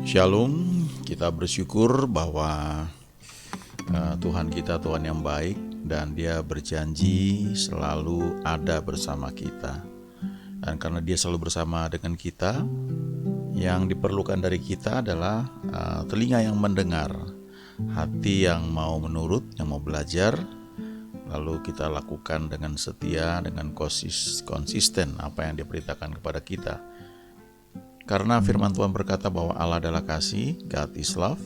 Shalom, kita bersyukur bahwa Tuhan kita Tuhan yang baik dan Dia berjanji selalu ada bersama kita. Dan karena Dia selalu bersama dengan kita, yang diperlukan dari kita adalah telinga yang mendengar, hati yang mau menurut, yang mau belajar, lalu kita lakukan dengan setia, dengan konsisten apa yang Dia perintahkan kepada kita. Karena firman Tuhan berkata bahwa Allah adalah kasih, God is love,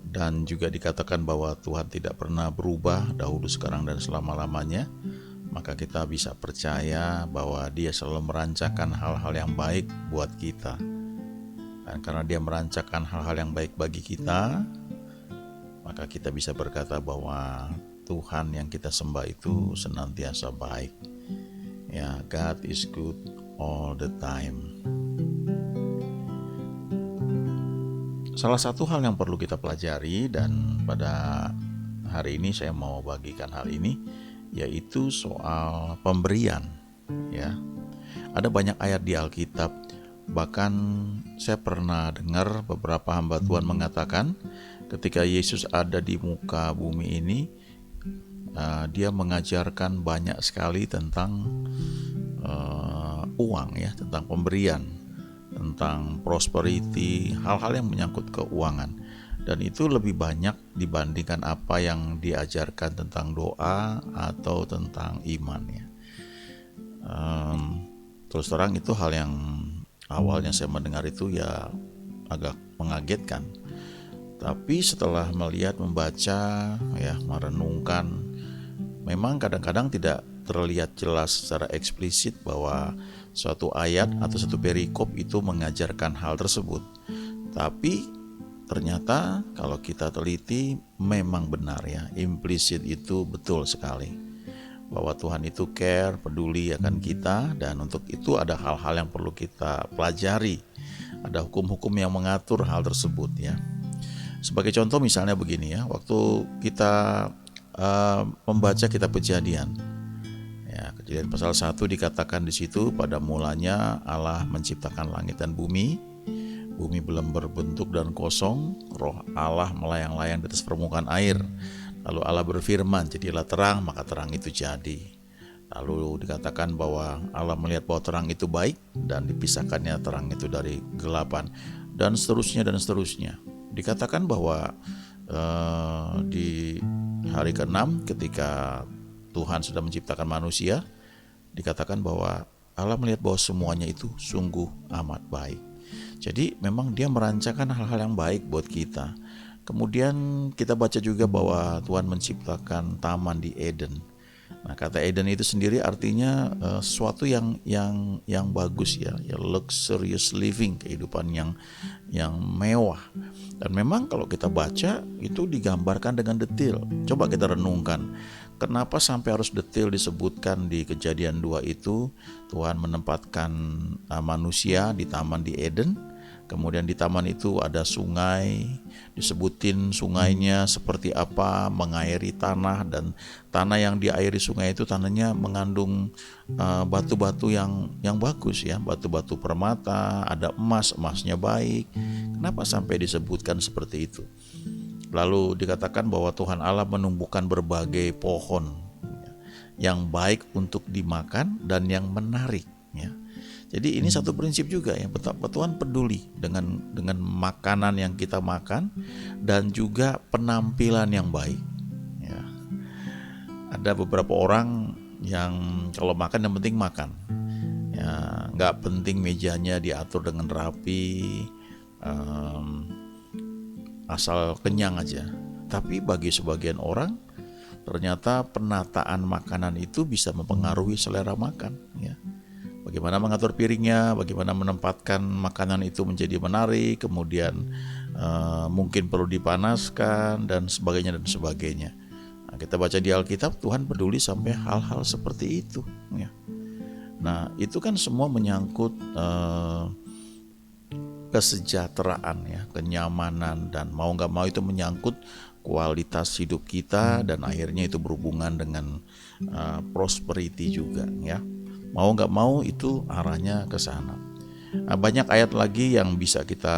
dan juga dikatakan bahwa Tuhan tidak pernah berubah dahulu, sekarang, dan selama-lamanya, maka kita bisa percaya bahwa Dia selalu merancangkan hal-hal yang baik buat kita. Dan karena Dia merancangkan hal-hal yang baik bagi kita, maka kita bisa berkata bahwa Tuhan yang kita sembah itu senantiasa baik. Ya, God is good all the time. Salah satu hal yang perlu kita pelajari, dan pada hari ini saya mau bagikan hal ini, yaitu soal pemberian. Ya, ada banyak ayat di Alkitab. Bahkan saya pernah dengar beberapa hamba Tuhan mengatakan, ketika Yesus ada di muka bumi ini, Dia mengajarkan banyak sekali tentang uang, ya, tentang pemberian, tentang prosperity, hal-hal yang menyangkut keuangan. Dan itu lebih banyak dibandingkan apa yang diajarkan tentang doa atau tentang iman, ya. Terus terang itu hal yang awalnya saya mendengar itu ya agak mengagetkan. Tapi setelah melihat, membaca, ya, merenungkan, memang kadang-kadang tidak terlihat jelas secara eksplisit bahwa suatu ayat atau satu perikop itu mengajarkan hal tersebut. Tapi ternyata kalau kita teliti memang benar, ya, implisit itu betul sekali, bahwa Tuhan itu care, peduli akan kita, dan untuk itu ada hal-hal yang perlu kita pelajari. Ada hukum-hukum yang mengatur hal tersebut, ya. Sebagai contoh misalnya begini, ya, waktu kita membaca kitab Kejadian, ya, Kejadian pasal 1 dikatakan di situ, pada mulanya Allah menciptakan langit dan bumi. Bumi belum berbentuk dan kosong, roh Allah melayang-layang di atas permukaan air. Lalu Allah berfirman, jadilah terang, maka terang itu jadi. Lalu dikatakan bahwa Allah melihat bahwa terang itu baik, dan dipisahkannya terang itu dari gelapan, dan seterusnya dan seterusnya. Dikatakan bahwa di hari ke-6 ketika Tuhan sudah menciptakan manusia, dikatakan bahwa Allah melihat bahwa semuanya itu sungguh amat baik. Jadi memang Dia merancangkan hal-hal yang baik buat kita. Kemudian kita baca juga bahwa Tuhan menciptakan taman di Eden. Nah, kata Eden itu sendiri artinya sesuatu yang bagus, ya, luxurious living, kehidupan yang mewah. Dan memang kalau kita baca itu digambarkan dengan detail. Coba kita renungkan, kenapa sampai harus detail disebutkan di Kejadian 2 itu Tuhan menempatkan manusia di taman di Eden. Kemudian di taman itu ada sungai, disebutin sungainya seperti apa, mengairi tanah, dan tanah yang diairi sungai itu tanahnya mengandung batu-batu yang bagus, ya, batu-batu permata, ada emasnya baik. Kenapa sampai disebutkan seperti itu? Lalu dikatakan bahwa Tuhan Allah menumbuhkan berbagai pohon, ya, yang baik untuk dimakan dan yang menarik, ya. Jadi ini satu prinsip juga, ya, betapa Tuhan peduli dengan makanan yang kita makan dan juga penampilan yang baik, ya. Ada beberapa orang yang kalau makan yang penting makan, ya, nggak penting mejanya diatur dengan rapi, asal kenyang aja. Tapi bagi sebagian orang ternyata penataan makanan itu bisa mempengaruhi selera makan, ya. Bagaimana mengatur piringnya, bagaimana menempatkan makanan itu menjadi menarik, kemudian mungkin perlu dipanaskan, dan sebagainya. Nah, kita baca di Alkitab, Tuhan peduli sampai hal-hal seperti itu, ya. Nah, itu kan semua menyangkut kesejahteraan, ya, kenyamanan, dan mau gak mau itu menyangkut kualitas hidup kita, dan akhirnya itu berhubungan dengan prosperity juga, ya. Mau gak mau itu arahnya ke sana. Banyak ayat lagi yang bisa kita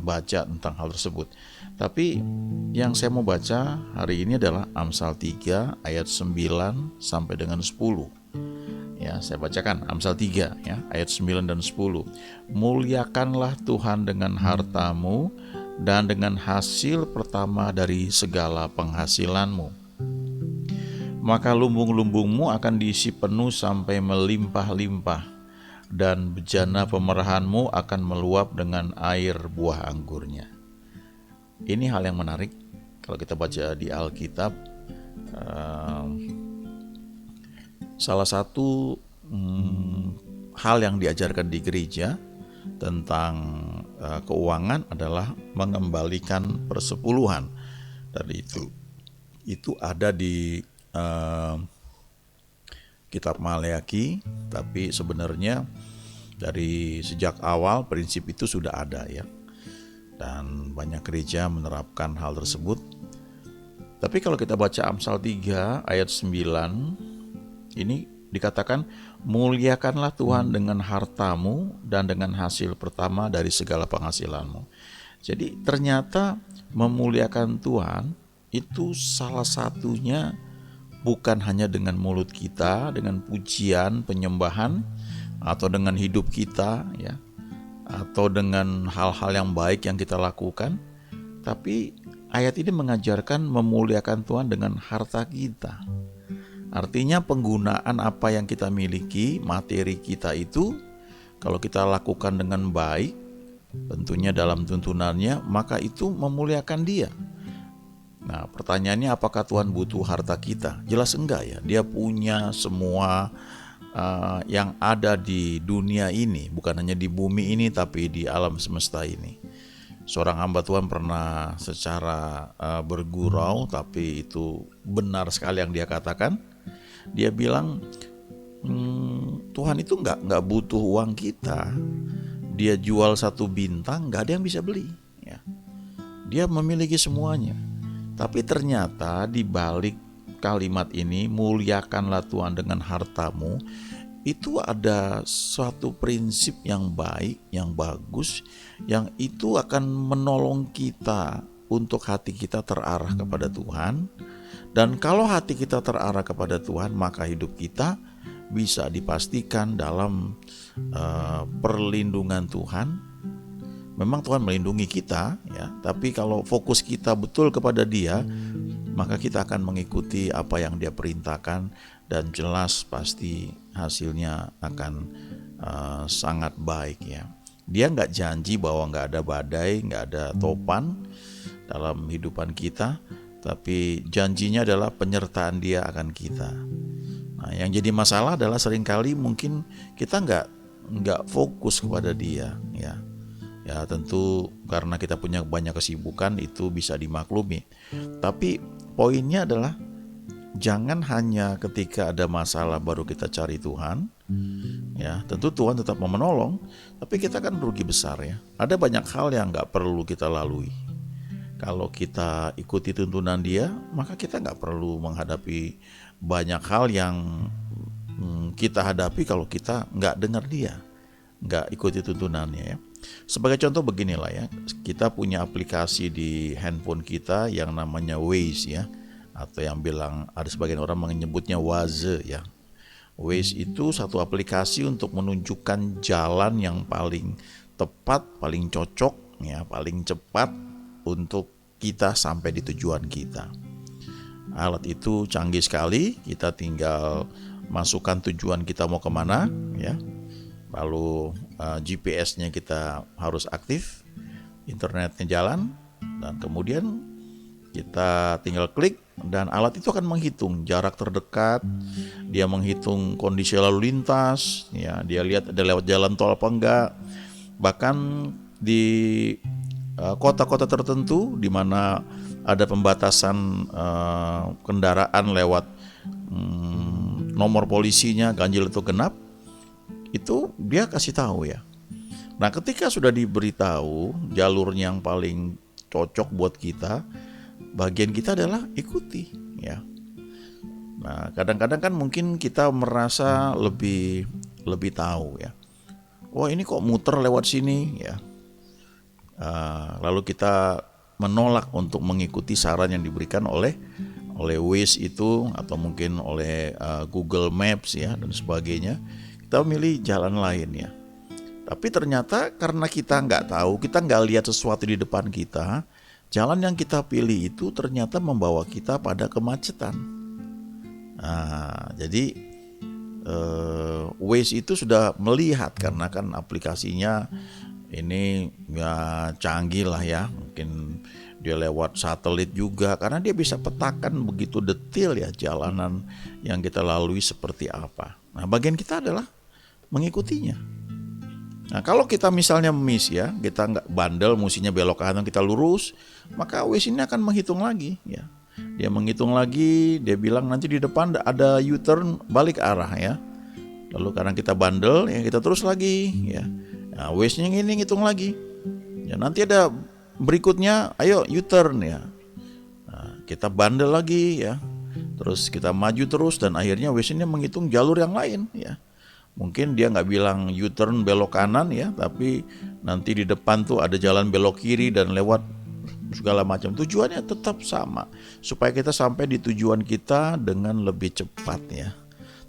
baca tentang hal tersebut. Tapi yang saya mau baca hari ini adalah Amsal 3 ayat 9 sampai dengan 10. Ya, saya bacakan Amsal 3 ya, ayat 9 dan 10. Muliakanlah Tuhan dengan hartamu dan dengan hasil pertama dari segala penghasilanmu. Maka lumbung-lumbungmu akan diisi penuh sampai melimpah-limpah, dan bejana pemerahanmu akan meluap dengan air buah anggurnya. Ini hal yang menarik kalau kita baca di Alkitab. Salah satu hal yang diajarkan di gereja tentang keuangan adalah mengembalikan persepuluhan. Dan itu ada di kitab Maleakhi, tapi sebenarnya dari sejak awal prinsip itu sudah ada ya. Dan banyak gereja menerapkan hal tersebut. Tapi kalau kita baca Amsal 3 ayat 9, ini dikatakan, muliakanlah Tuhan dengan hartamu dan dengan hasil pertama dari segala penghasilanmu. Jadi ternyata memuliakan Tuhan itu salah satunya bukan hanya dengan mulut kita, dengan pujian, penyembahan, atau dengan hidup kita ya, atau dengan hal-hal yang baik yang kita lakukan. Tapi ayat ini mengajarkan memuliakan Tuhan dengan harta kita. Artinya penggunaan apa yang kita miliki, materi kita itu, kalau kita lakukan dengan baik, tentunya dalam tuntunannya, maka itu memuliakan Dia. Nah, pertanyaannya, apakah Tuhan butuh harta kita? Jelas enggak ya. Dia punya semua yang ada di dunia ini, bukan hanya di bumi ini, tapi di alam semesta ini. Seorang hamba Tuhan pernah secara bergurau, tapi itu benar sekali yang dia katakan. Dia bilang, Tuhan itu nggak butuh uang kita. Dia jual satu bintang, nggak ada yang bisa beli. Ya. Dia memiliki semuanya. Tapi ternyata di balik kalimat ini, muliakanlah Tuhan dengan hartamu, itu ada suatu prinsip yang baik, yang bagus, yang itu akan menolong kita untuk hati kita terarah kepada Tuhan. Dan kalau hati kita terarah kepada Tuhan, maka hidup kita bisa dipastikan dalam perlindungan Tuhan. Memang Tuhan melindungi kita ya, tapi kalau fokus kita betul kepada Dia, maka kita akan mengikuti apa yang Dia perintahkan, dan jelas pasti hasilnya akan sangat baik ya. Dia nggak janji bahwa nggak ada badai, nggak ada topan dalam kehidupan kita, tapi janjinya adalah penyertaan Dia akan kita. Nah, yang jadi masalah adalah seringkali mungkin kita nggak fokus kepada Dia ya. Ya tentu karena kita punya banyak kesibukan, itu bisa dimaklumi. Tapi poinnya adalah jangan hanya ketika ada masalah baru kita cari Tuhan. Ya tentu Tuhan tetap mau menolong, tapi kita kan rugi besar ya. Ada banyak hal yang gak perlu kita lalui. Kalau kita ikuti tuntunan Dia, maka kita gak perlu menghadapi banyak hal yang kita hadapi kalau kita gak dengar Dia, gak ikuti tuntunannya ya. Sebagai contoh beginilah ya, kita punya aplikasi di handphone kita yang namanya Waze ya, atau yang bilang, ada sebagian orang menyebutnya Waze ya. Waze itu satu aplikasi untuk menunjukkan jalan yang paling tepat, paling cocok ya, paling cepat untuk kita sampai di tujuan kita. Alat itu canggih sekali, kita tinggal masukkan tujuan kita mau kemana ya. Lalu GPS-nya kita harus aktif, internetnya jalan, dan kemudian kita tinggal klik, dan alat itu akan menghitung jarak terdekat, dia menghitung kondisi lalu lintas, ya, dia lihat ada lewat jalan tol apa enggak. Bahkan di kota-kota tertentu di mana ada pembatasan kendaraan lewat nomor polisinya ganjil atau genap, itu dia kasih tahu ya. Nah, ketika sudah diberitahu jalurnya yang paling cocok buat kita, bagian kita adalah ikuti ya. Nah, kadang-kadang kan mungkin kita merasa lebih tahu ya. wah ini kok muter lewat sini ya. Lalu kita menolak untuk mengikuti saran yang diberikan oleh Waze itu, atau mungkin oleh Google Maps ya dan sebagainya. Kita memilih jalan lain ya. Tapi ternyata karena kita nggak tahu, kita nggak lihat sesuatu di depan kita, jalan yang kita pilih itu ternyata membawa kita pada kemacetan. Jadi Waze itu sudah melihat, karena kan aplikasinya ini ya canggih lah ya, mungkin dia lewat satelit juga, karena dia bisa petakan begitu detail ya jalanan yang kita lalui seperti apa. Nah, bagian kita adalah mengikutinya. Nah, kalau kita misalnya miss ya, kita nggak bandel, mestinya belok kanan kita lurus, maka Waze ini akan menghitung lagi ya. Dia menghitung lagi, dia bilang nanti di depan ada U-turn, balik arah ya. Lalu karena kita bandel ya, kita terus lagi ya. Nah, Waze-nya ini ngitung lagi. Ya, nanti ada berikutnya, ayo U-turn ya. Nah, kita bandel lagi ya. Terus kita maju terus, dan akhirnya Waze-nya menghitung jalur yang lain ya. Mungkin dia nggak bilang U-turn belok kanan ya, tapi nanti di depan tuh ada jalan belok kiri dan lewat segala macam. Tujuannya tetap sama, supaya kita sampai di tujuan kita dengan lebih cepat ya.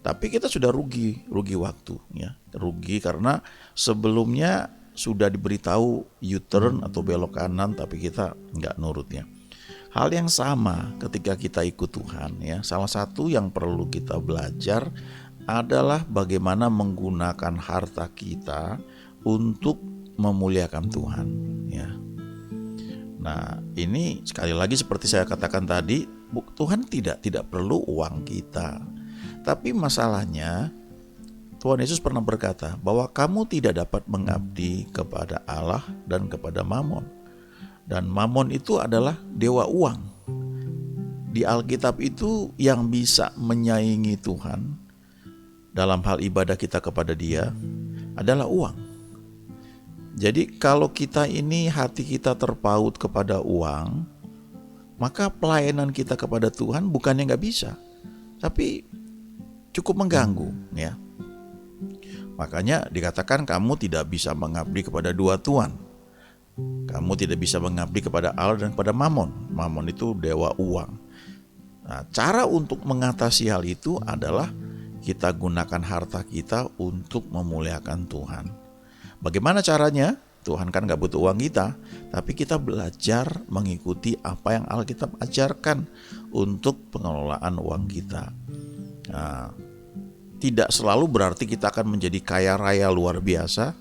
Tapi kita sudah rugi waktu ya. Rugi karena sebelumnya sudah diberitahu U-turn atau belok kanan, tapi kita nggak nurutnya. Hal yang sama ketika kita ikut Tuhan ya. Salah satu yang perlu kita belajar adalah bagaimana menggunakan harta kita untuk memuliakan Tuhan ya. Nah, ini sekali lagi seperti saya katakan tadi, Tuhan tidak perlu uang kita. Tapi masalahnya Tuhan Yesus pernah berkata bahwa kamu tidak dapat mengabdi kepada Allah dan kepada Mamon. Dan Mamon itu adalah dewa uang. Di Alkitab itu yang bisa menyaingi Tuhan dalam hal ibadah kita kepada Dia adalah uang. Jadi kalau kita ini hati kita terpaut kepada uang, maka pelayanan kita kepada Tuhan bukannya nggak bisa, tapi cukup mengganggu ya. Makanya dikatakan kamu tidak bisa mengabdi kepada dua tuan. Kamu tidak bisa mengabdi kepada Allah dan kepada Mamon. Mamon itu dewa uang. Nah, cara untuk mengatasi hal itu adalah kita gunakan harta kita untuk memuliakan Tuhan. Bagaimana caranya? Tuhan kan gak butuh uang kita, tapi kita belajar mengikuti apa yang Alkitab ajarkan untuk pengelolaan uang kita. Nah, tidak selalu berarti kita akan menjadi kaya raya luar biasa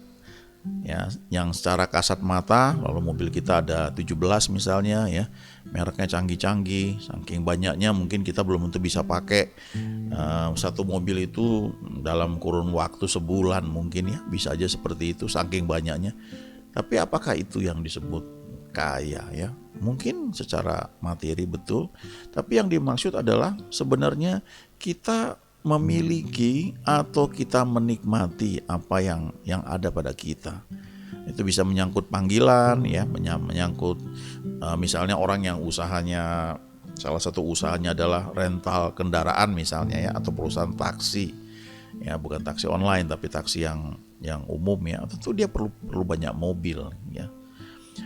ya, yang secara kasat mata, lalu mobil kita ada 17 misalnya ya, mereknya canggih-canggih, saking banyaknya mungkin kita belum tentu bisa pakai satu mobil itu dalam kurun waktu sebulan, mungkin ya bisa aja seperti itu saking banyaknya. Tapi apakah itu yang disebut kaya ya? Mungkin secara materi betul, tapi yang dimaksud adalah sebenarnya kita memiliki atau kita menikmati apa yang ada pada kita. Itu bisa menyangkut panggilan ya, menyangkut misalnya orang yang usahanya, salah satu usahanya adalah rental kendaraan misalnya ya, atau perusahaan taksi ya, bukan taksi online tapi taksi yang umum ya. Tentu dia perlu banyak mobil ya.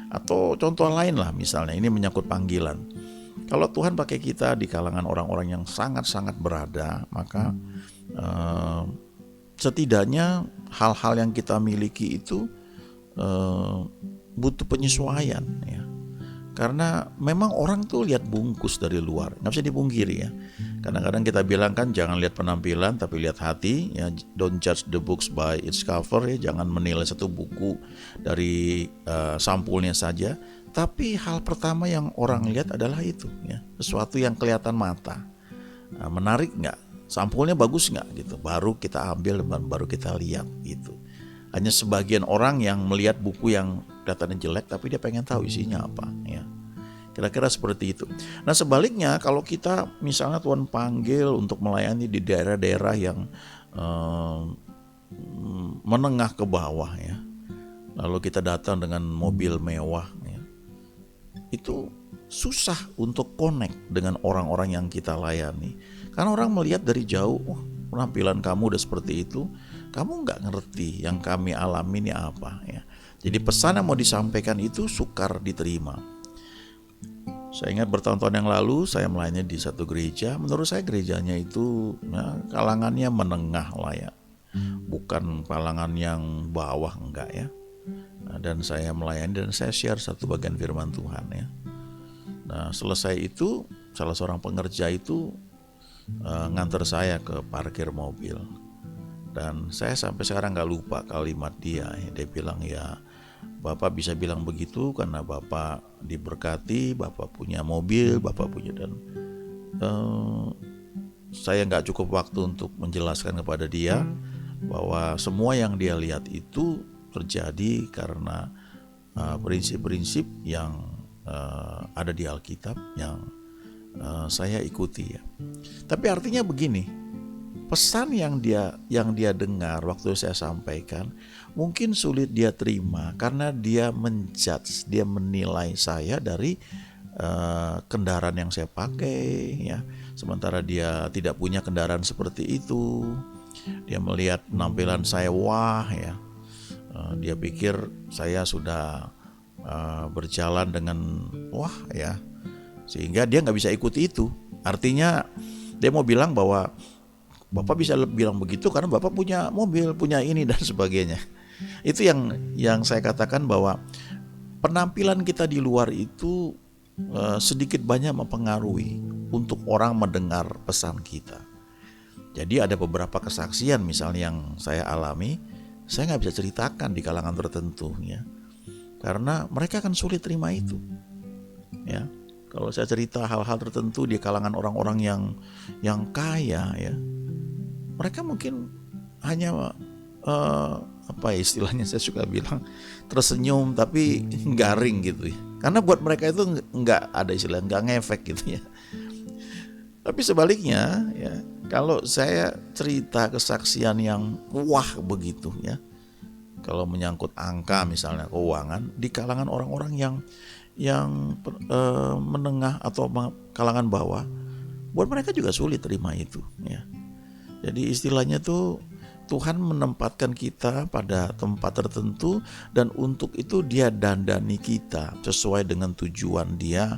Atau contoh lain lah, misalnya ini menyangkut panggilan. Kalau Tuhan pakai kita di kalangan orang-orang yang sangat-sangat berada, maka setidaknya hal-hal yang kita miliki itu butuh penyesuaian ya. Karena memang orang tuh lihat bungkus dari luar, nggak bisa dipungkiri ya. Kadang-kadang kita bilang kan jangan lihat penampilan tapi lihat hati ya. Don't judge the books by its cover ya. Jangan menilai satu buku dari sampulnya saja. Tapi hal pertama yang orang lihat adalah itu ya, sesuatu yang kelihatan mata, menarik nggak, sampulnya bagus nggak gitu, baru kita ambil dan baru kita lihat gitu. Hanya sebagian orang yang melihat buku yang kelihatannya jelek tapi dia pengen tahu isinya apa ya. Kira-kira seperti itu. Nah sebaliknya kalau kita misalnya Tuhan panggil untuk melayani di daerah-daerah yang menengah ke bawah ya, lalu kita datang dengan mobil mewah ya, itu susah untuk connect dengan orang-orang yang kita layani. Karena orang melihat dari jauh, penampilan kamu udah seperti itu, kamu nggak ngerti yang kami alami ini apa ya. Jadi pesan yang mau disampaikan itu sukar diterima. Saya ingat bertahun-tahun yang lalu saya melayani di satu gereja. Menurut saya gerejanya itu kalangannya menengah lah ya, bukan kalangan yang bawah, enggak ya. Dan saya melayani dan saya share satu bagian firman Tuhan ya. Nah selesai itu salah seorang pengerja itu nganter saya ke parkir mobil. Dan saya sampai sekarang gak lupa kalimat dia. Dia bilang, ya Bapak bisa bilang begitu karena Bapak diberkati, Bapak punya mobil, Bapak punya, dan saya gak cukup waktu untuk menjelaskan kepada dia bahwa semua yang dia lihat itu terjadi karena prinsip-prinsip yang ada di Alkitab yang saya ikuti ya. Tapi artinya begini, pesan yang dia dengar waktu saya sampaikan mungkin sulit dia terima karena dia menjudge, dia menilai saya dari kendaraan yang saya pakai ya. Sementara dia tidak punya kendaraan seperti itu. Dia melihat penampilan saya, wah ya. Dia pikir saya sudah berjalan dengan wah ya, sehingga dia nggak bisa ikuti itu. Artinya dia mau bilang bahwa Bapak bisa bilang begitu karena Bapak punya mobil, punya ini dan sebagainya. Itu yang saya katakan bahwa penampilan kita di luar itu sedikit banyak mempengaruhi untuk orang mendengar pesan kita. Jadi ada beberapa kesaksian misalnya yang saya alami, saya nggak bisa ceritakan di kalangan tertentu ya, karena mereka akan sulit terima itu ya. Kalau saya cerita hal-hal tertentu di kalangan orang-orang yang kaya ya, mereka mungkin hanya apa istilahnya saya suka bilang tersenyum tapi garing gitu ya, karena buat mereka itu nggak ada istilah, nggak ngefek gitu ya. Tapi sebaliknya ya, kalau saya cerita kesaksian yang wah begitu ya, kalau menyangkut angka misalnya keuangan di kalangan orang-orang yang menengah atau kalangan bawah, buat mereka juga sulit terima itu ya. Jadi istilahnya tuh Tuhan menempatkan kita pada tempat tertentu dan untuk itu dia dandani kita sesuai dengan tujuan dia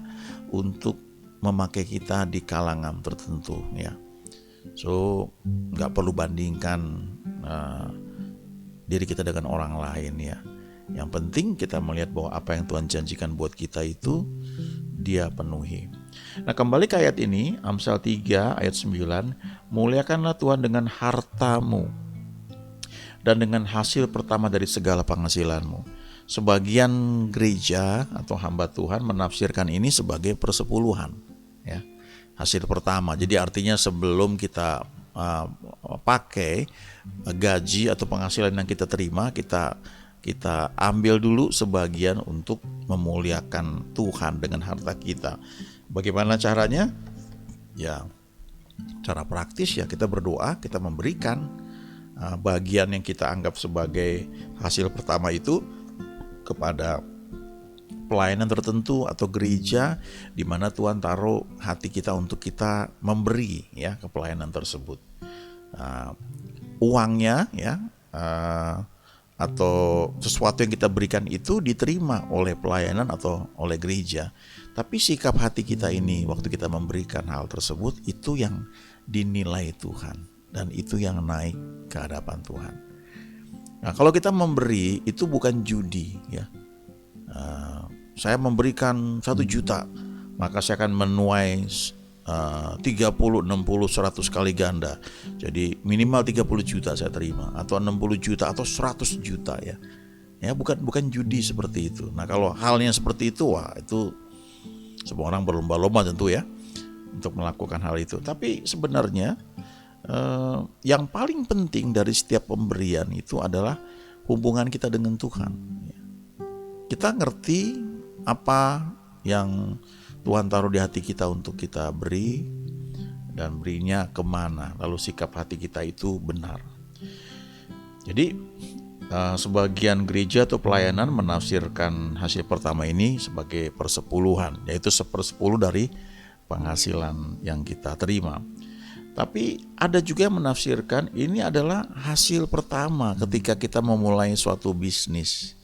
untuk memakai kita di kalangan tertentu ya. So nggak perlu bandingkan diri kita dengan orang lain ya. Yang penting kita melihat bahwa apa yang Tuhan janjikan buat kita itu dia penuhi. Nah kembali ke ayat ini, Amsal 3 ayat 9, muliakanlah Tuhan dengan hartamu dan dengan hasil pertama dari segala penghasilanmu. Sebagian gereja atau hamba Tuhan menafsirkan ini sebagai persepuluhan ya, hasil pertama. Jadi artinya sebelum kita pakai gaji atau penghasilan yang kita terima, kita ambil dulu sebagian untuk memuliakan Tuhan dengan harta kita. Bagaimana caranya? Ya, cara praktis ya kita berdoa, kita memberikan bagian yang kita anggap sebagai hasil pertama itu kepada pelayanan tertentu atau gereja di mana Tuhan taruh hati kita untuk kita memberi ya ke pelayanan tersebut. Uangnya ya atau sesuatu yang kita berikan itu diterima oleh pelayanan atau oleh gereja. Tapi sikap hati kita ini waktu kita memberikan hal tersebut itu yang dinilai Tuhan dan itu yang naik ke hadapan Tuhan. Nah, kalau kita memberi itu bukan judi ya. Saya memberikan 1 juta, maka saya akan menuai 30, 60, 100 kali ganda. Jadi minimal 30 juta saya terima, atau 60 juta atau 100 juta ya. Ya bukan judi seperti itu. Nah kalau halnya seperti itu, wah itu semua orang berlomba-lomba tentu ya untuk melakukan hal itu. Tapi sebenarnya yang paling penting dari setiap pemberian itu adalah hubungan kita dengan Tuhan. Kita ngerti apa yang Tuhan taruh di hati kita untuk kita beri dan berinya kemana, lalu sikap hati kita itu benar. Jadi sebagian gereja atau pelayanan menafsirkan hasil pertama ini sebagai persepuluhan, yaitu 1/10 dari penghasilan yang kita terima. Tapi ada juga yang menafsirkan ini adalah hasil pertama ketika kita memulai suatu bisnis.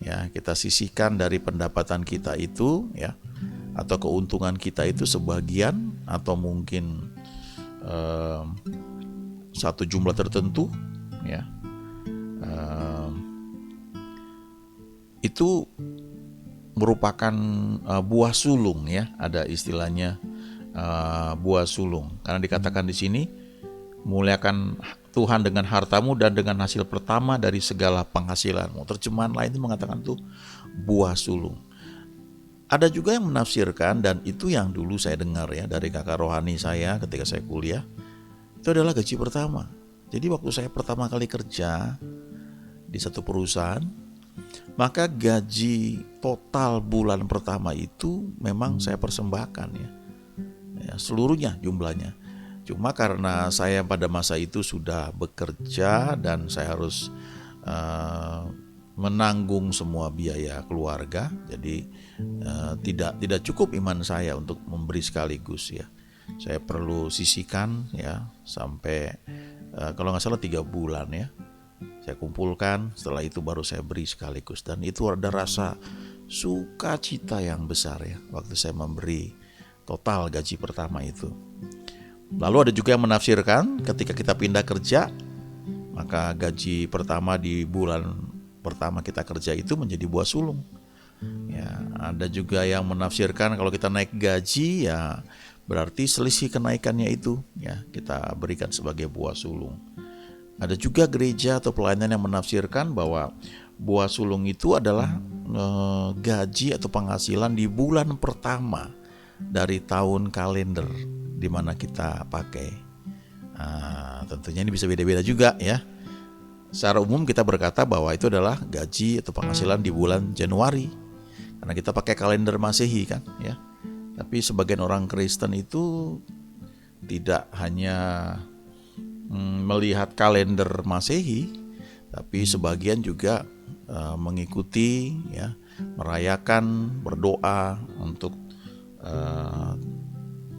Ya, kita sisihkan dari pendapatan kita itu, ya, atau keuntungan kita itu sebagian, atau mungkin satu jumlah tertentu, ya, itu merupakan buah sulung, ya, ada istilahnya buah sulung. Karena dikatakan di sini, muliakan Tuhan dengan hartamu dan dengan hasil pertama dari segala penghasilanmu. Terjemahan lain itu mengatakan tuh buah sulung. Ada juga yang menafsirkan, dan itu yang dulu saya dengar ya dari kakak rohani saya ketika saya kuliah, itu adalah gaji pertama. Jadi waktu saya pertama kali kerja di satu perusahaan, maka gaji total bulan pertama itu memang saya persembahkan, ya, seluruhnya jumlahnya. Cuma karena saya pada masa itu sudah bekerja dan saya harus menanggung semua biaya keluarga, jadi tidak cukup iman saya untuk memberi sekaligus, ya. Saya perlu sisihkan, ya, sampai kalau nggak salah 3 bulan, ya. Saya kumpulkan, setelah itu baru saya beri sekaligus, dan itu ada rasa sukacita yang besar, ya, waktu saya memberi total gaji pertama itu. Lalu ada juga yang menafsirkan ketika kita pindah kerja, maka gaji pertama di bulan pertama kita kerja itu menjadi buah sulung. Ya, ada juga yang menafsirkan kalau kita naik gaji, ya berarti selisih kenaikannya itu, ya, kita berikan sebagai buah sulung. Ada juga gereja atau pelayanan yang menafsirkan bahwa buah sulung itu adalah gaji atau penghasilan di bulan pertama dari tahun kalender di mana kita pakai. Tentunya ini bisa beda-beda juga, ya. Secara umum kita berkata bahwa itu adalah gaji atau penghasilan di bulan Januari, karena kita pakai kalender Masehi, kan, ya. Tapi sebagian orang Kristen itu tidak hanya melihat kalender Masehi, tapi sebagian juga mengikuti, ya, merayakan, berdoa untuk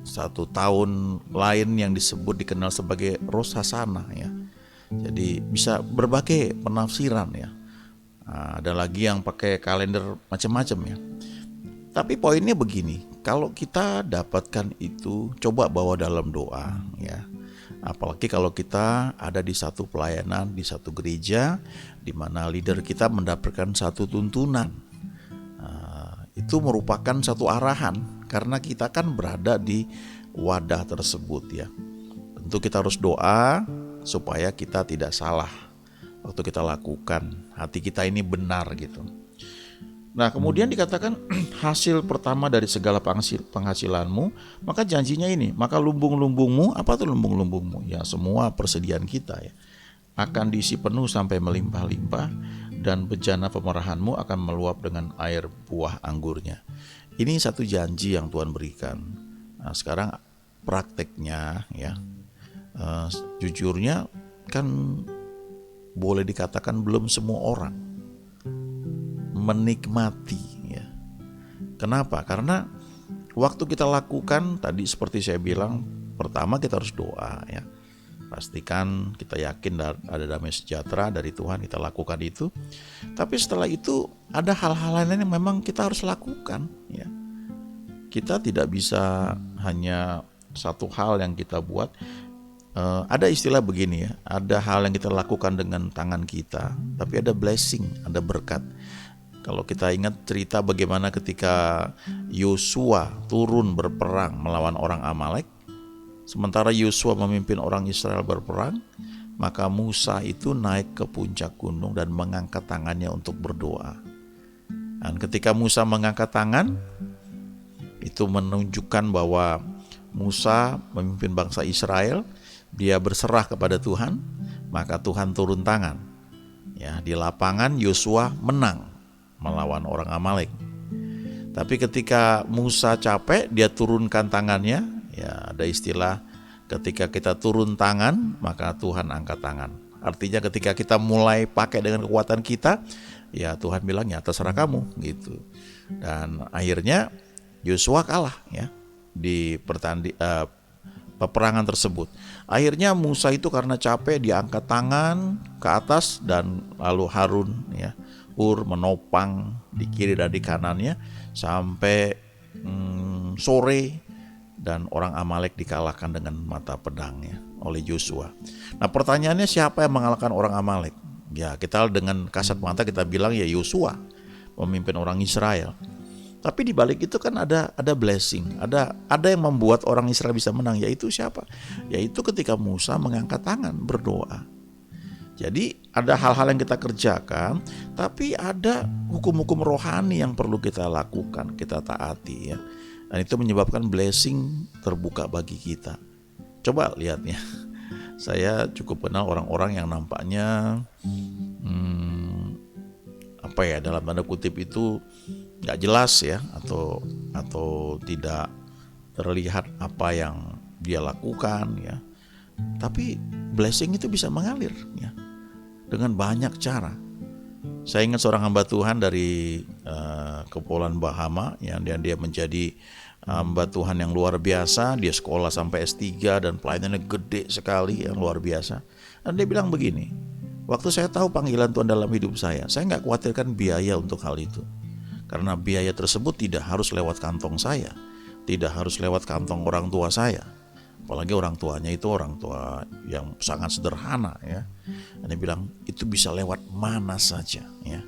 satu tahun lain yang dikenal sebagai Rosh Hashanah, ya. Jadi bisa berbagai penafsiran, ya. Ada lagi yang pakai kalender macam-macam, ya. Tapi poinnya begini, kalau kita dapatkan itu, coba bawa dalam doa, ya. Apalagi kalau kita ada di satu pelayanan, di satu gereja, di mana leader kita mendapatkan satu tuntunan. Itu merupakan satu arahan, karena kita kan berada di wadah tersebut, ya. Tentu kita harus doa supaya kita tidak salah waktu kita lakukan, hati kita ini benar, gitu. Nah, kemudian dikatakan hasil pertama dari segala penghasilanmu, maka janjinya ini, maka lumbung-lumbungmu, apa tuh lumbung-lumbungmu? Ya, semua persediaan kita, ya, akan diisi penuh sampai melimpah-limpah, dan bejana pemerahanmu akan meluap dengan air buah anggurnya. Ini satu janji yang Tuhan berikan. Nah, sekarang prakteknya, ya, jujurnya kan boleh dikatakan belum semua orang menikmati, ya. Kenapa? Karena waktu kita lakukan tadi seperti saya bilang, pertama kita harus doa, ya. Pastikan kita yakin ada damai sejahtera dari Tuhan, kita lakukan itu. Tapi setelah itu ada hal-hal lain yang memang kita harus lakukan, ya. Kita tidak bisa hanya satu hal yang kita buat. Ada istilah begini, ya, ada hal yang kita lakukan dengan tangan kita, tapi ada blessing, ada berkat. Kalau kita ingat cerita bagaimana ketika Yosua turun berperang melawan orang Amalek, sementara Yosua memimpin orang Israel berperang, maka Musa itu naik ke puncak gunung dan mengangkat tangannya untuk berdoa. Dan ketika Musa mengangkat tangan, itu menunjukkan bahwa Musa memimpin bangsa Israel, dia berserah kepada Tuhan, maka Tuhan turun tangan. Ya, di lapangan Yosua menang melawan orang Amalek. Tapi ketika Musa capek, dia turunkan tangannya. Ya, ada istilah ketika kita turun tangan, maka Tuhan angkat tangan. Artinya ketika kita mulai pakai dengan kekuatan kita, ya Tuhan bilang, ya terserah kamu, gitu. Dan akhirnya Yosua kalah, ya, di peperangan tersebut. Akhirnya Musa itu karena capek dia angkat tangan ke atas dan lalu Harun ya Hur menopang di kiri dan di kanannya sampai sore, dan orang Amalek dikalahkan dengan mata pedangnya oleh Yosua. Nah pertanyaannya, siapa yang mengalahkan orang Amalek? Ya kita dengan kasat mata kita bilang ya Yosua, pemimpin orang Israel. Tapi di balik itu kan ada blessing, ada yang membuat orang Israel bisa menang, yaitu siapa? Yaitu ketika Musa mengangkat tangan berdoa. Jadi ada hal-hal yang kita kerjakan, tapi ada hukum-hukum rohani yang perlu kita lakukan, kita taati ya. Dan itu menyebabkan blessing terbuka bagi kita. Coba lihat ya, saya cukup kenal orang-orang yang nampaknya dalam tanda kutip itu nggak jelas ya, atau tidak terlihat apa yang dia lakukan ya. Tapi blessing itu bisa mengalir ya dengan banyak cara. Saya ingat seorang hamba Tuhan dari Kepulauan Bahama yang dia menjadi hamba Tuhan yang luar biasa. Dia sekolah sampai S3 dan pelayanannya gede sekali, yang luar biasa. Dan dia bilang begini, waktu saya tahu panggilan Tuhan dalam hidup saya nggak khawatirkan biaya untuk hal itu. Karena biaya tersebut tidak harus lewat kantong saya, tidak harus lewat kantong orang tua saya. Apalagi orang tuanya itu orang tua yang sangat sederhana ya. Dan dia bilang itu bisa lewat mana saja ya.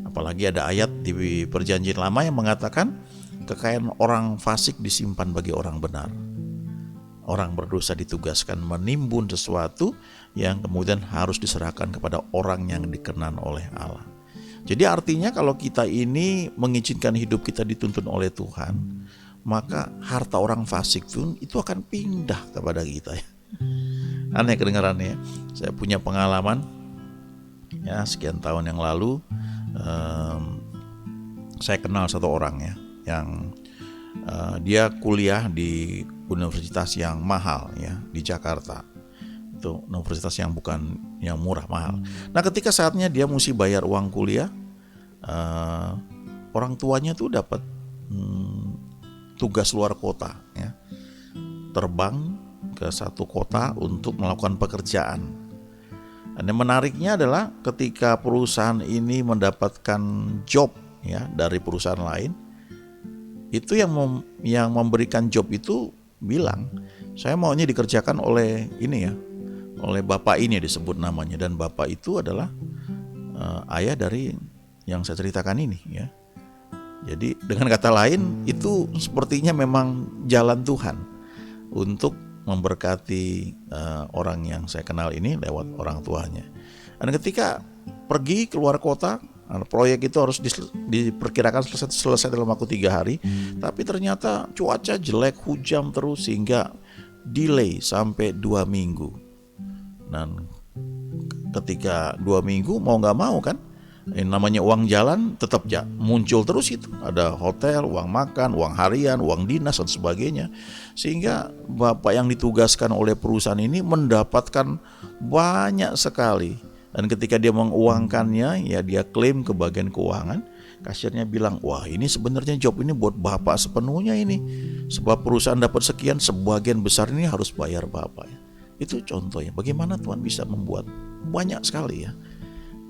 Apalagi ada ayat di Perjanjian Lama yang mengatakan kekayaan orang fasik disimpan bagi orang benar. Orang berdosa ditugaskan menimbun sesuatu yang kemudian harus diserahkan kepada orang yang dikenan oleh Allah. Jadi artinya kalau kita ini mengizinkan hidup kita dituntun oleh Tuhan, maka harta orang fasik pun itu akan pindah kepada kita ya. Aneh kedengarannya. Saya punya pengalaman ya, sekian tahun yang lalu saya kenal satu orang ya, yang dia kuliah di universitas yang mahal ya di Jakarta. Itu universitas yang bukan yang murah, mahal. Nah ketika saatnya dia mesti bayar uang kuliah, orang tuanya tuh dapat tugas luar kota ya, terbang ke satu kota untuk melakukan pekerjaan. Dan yang menariknya adalah ketika perusahaan ini mendapatkan job ya dari perusahaan lain, itu yang memberikan job itu bilang, saya maunya dikerjakan oleh ini ya, oleh bapak ini disebut namanya, dan bapak itu adalah ayah dari yang saya ceritakan ini ya. Jadi dengan kata lain itu sepertinya memang jalan Tuhan untuk memberkati orang yang saya kenal ini lewat orang tuanya. Dan ketika pergi keluar kota, proyek itu harus diperkirakan selesai dalam waktu 3 hari, tapi ternyata cuaca jelek, hujan terus sehingga delay sampai 2 minggu. Dan ketika 2 minggu mau gak mau kan, namanya uang jalan tetap muncul terus, itu ada hotel, uang makan, uang harian, uang dinas dan sebagainya, sehingga bapak yang ditugaskan oleh perusahaan ini mendapatkan banyak sekali. Dan ketika dia menguangkannya ya, dia klaim ke bagian keuangan, kasirnya bilang, wah ini sebenarnya job ini buat bapak sepenuhnya ini, sebab perusahaan dapat sekian, sebagian besar ini harus bayar bapak ya. Itu contohnya bagaimana Tuhan bisa membuat banyak sekali ya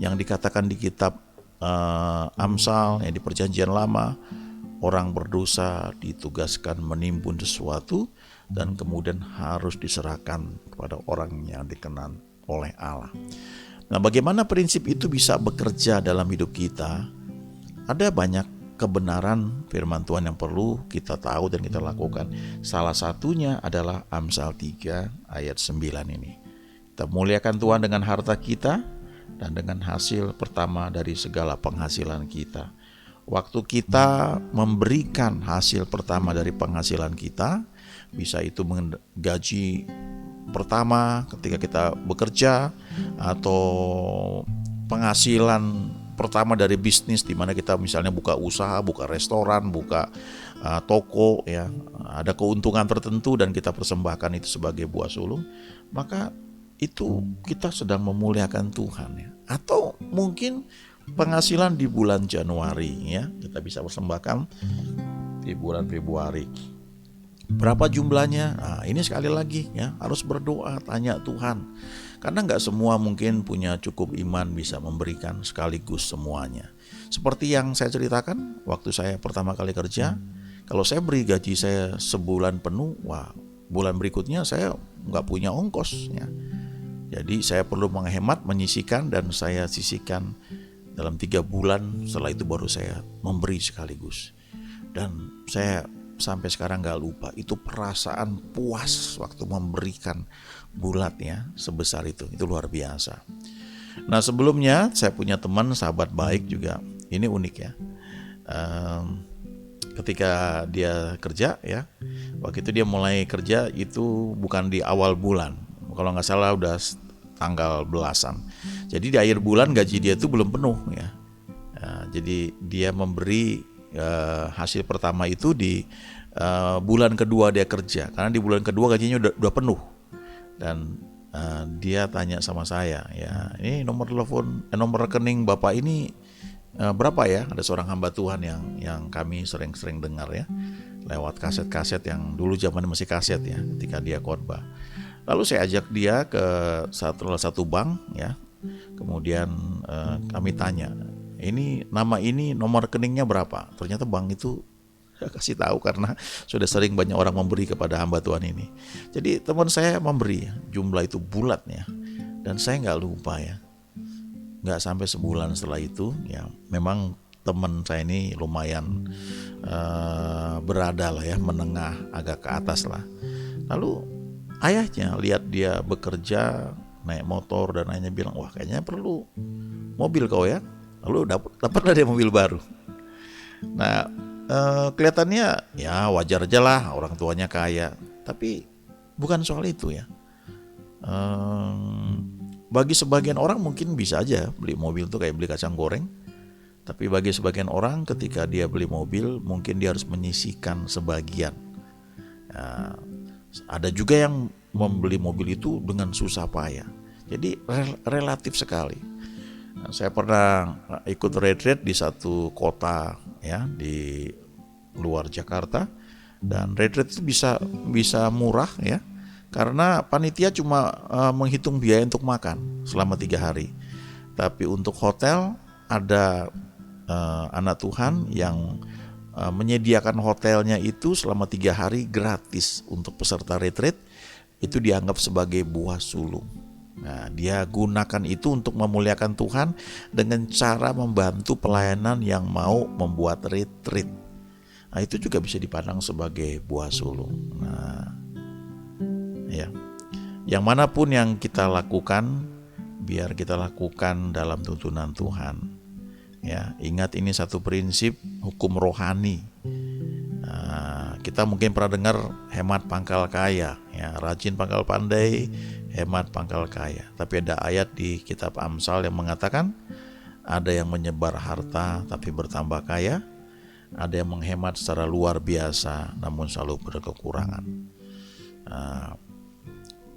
yang dikatakan di kitab Amsal yang di Perjanjian Lama, orang berdosa ditugaskan menimbun sesuatu dan kemudian harus diserahkan kepada orang yang dikenan oleh Allah. Nah, bagaimana prinsip itu bisa bekerja dalam hidup kita? Ada banyak kebenaran firman Tuhan yang perlu kita tahu dan kita lakukan. Salah satunya adalah Amsal 3 ayat 9 ini. Kita muliakan Tuhan dengan harta kita dan dengan hasil pertama dari segala penghasilan kita. Waktu kita memberikan hasil pertama dari penghasilan kita, bisa itu menggaji pertama ketika kita bekerja, atau penghasilan pertama dari bisnis di mana kita misalnya buka usaha, buka restoran, buka toko ya, ada keuntungan tertentu dan kita persembahkan itu sebagai buah sulung, maka itu kita sedang memuliakan Tuhan ya. Atau mungkin penghasilan di bulan Januari ya, kita bisa persembahkan di bulan Februari. Berapa jumlahnya? Nah, ini sekali lagi ya, harus berdoa, tanya Tuhan. Karena nggak semua mungkin punya cukup iman bisa memberikan sekaligus semuanya. Seperti yang saya ceritakan waktu saya pertama kali kerja, kalau saya beri gaji saya sebulan penuh, wah, bulan berikutnya saya nggak punya ongkos ya. Jadi saya perlu menghemat, menyisihkan, dan saya sisihkan dalam 3 bulan. Setelah itu baru saya memberi sekaligus. Dan saya sampai sekarang gak lupa itu perasaan puas waktu memberikan bulat ya sebesar itu luar biasa. Nah, sebelumnya saya punya teman sahabat baik juga, ini unik ya. Ketika dia kerja ya, waktu itu dia mulai kerja itu bukan di awal bulan, kalau nggak salah udah tanggal belasan. Jadi di akhir bulan gaji dia itu belum penuh ya. Jadi dia memberi hasil pertama itu di bulan kedua dia kerja, karena di bulan kedua gajinya udah penuh. Dan dia tanya sama saya, ya ini nomor rekening bapak ini berapa ya? Ada seorang hamba Tuhan yang kami sering dengar ya, lewat kaset-kaset yang dulu zaman masih kaset ya, ketika dia khotbah. Lalu saya ajak dia ke salah satu bank ya. Kemudian kami tanya, ini nomor rekeningnya berapa? Ternyata bank itu kasih tahu karena sudah sering banyak orang memberi kepada hamba Tuhan ini. Jadi teman saya memberi, jumlah itu bulat ya. Dan saya nggak lupa ya, nggak sampai sebulan setelah itu ya, memang teman saya ini lumayan berada lah ya, menengah agak ke atas lah. Lalu ayahnya lihat dia bekerja naik motor dan ayahnya bilang, wah kayaknya perlu mobil kau ya. Lalu dapatlah dia mobil baru. Nah, kelihatannya ya wajar aja lah, orang tuanya kaya. Tapi bukan soal itu ya. Bagi sebagian orang mungkin bisa aja beli mobil tuh kayak beli kacang goreng. Tapi bagi sebagian orang ketika dia beli mobil, mungkin dia harus menyisihkan sebagian. Ada juga yang membeli mobil itu dengan susah payah. Jadi relatif sekali. Saya pernah ikut retreat di satu kota ya di luar Jakarta, dan retreat itu bisa murah ya, karena panitia cuma menghitung biaya untuk makan selama 3 hari. Tapi untuk hotel ada anak Tuhan yang menyediakan hotelnya itu selama 3 hari gratis untuk peserta retreat. Itu dianggap sebagai buah sulung. Nah, dia gunakan itu untuk memuliakan Tuhan dengan cara membantu pelayanan yang mau membuat retreat. Nah, itu juga bisa dipandang sebagai buah sulung. Nah, ya, yang manapun yang kita lakukan, biar kita lakukan dalam tuntunan Tuhan. Ya, ingat ini satu prinsip hukum rohani. Nah, kita mungkin pernah dengar hemat pangkal kaya, ya, rajin pangkal pandai, hemat pangkal kaya. Tapi ada ayat di kitab Amsal yang mengatakan ada yang menyebar harta tapi bertambah kaya, ada yang menghemat secara luar biasa namun selalu berkekurangan. Nah,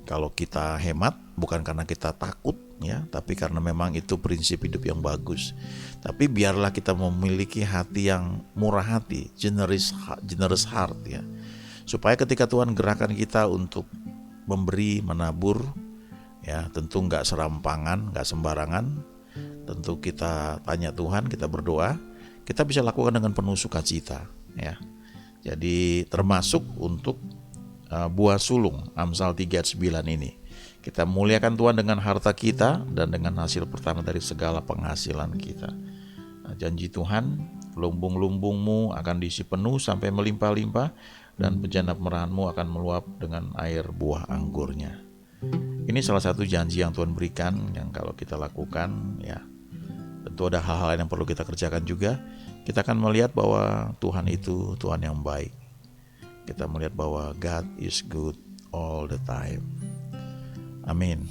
kalau kita hemat bukan karena kita takut ya, tapi karena memang itu prinsip hidup yang bagus. Tapi biarlah kita memiliki hati yang murah hati, generous heart ya. Supaya ketika Tuhan gerakan kita untuk memberi, menabur ya, tentu enggak serampangan, enggak sembarangan. Tentu kita tanya Tuhan, kita berdoa, kita bisa lakukan dengan penuh sukacita ya. Jadi termasuk untuk buah sulung Amsal 3 ayat 9 ini. Kita muliakan Tuhan dengan harta kita dan dengan hasil pertama dari segala penghasilan kita. Nah, janji Tuhan, lumbung-lumbungmu akan diisi penuh sampai melimpah-limpah, dan bejana merahanmu akan meluap dengan air buah anggurnya. Ini salah satu janji yang Tuhan berikan, yang kalau kita lakukan ya, tentu ada hal-hal yang perlu kita kerjakan juga. Kita akan melihat bahwa Tuhan itu Tuhan yang baik. Kita melihat bahwa God is good all the time. Amin.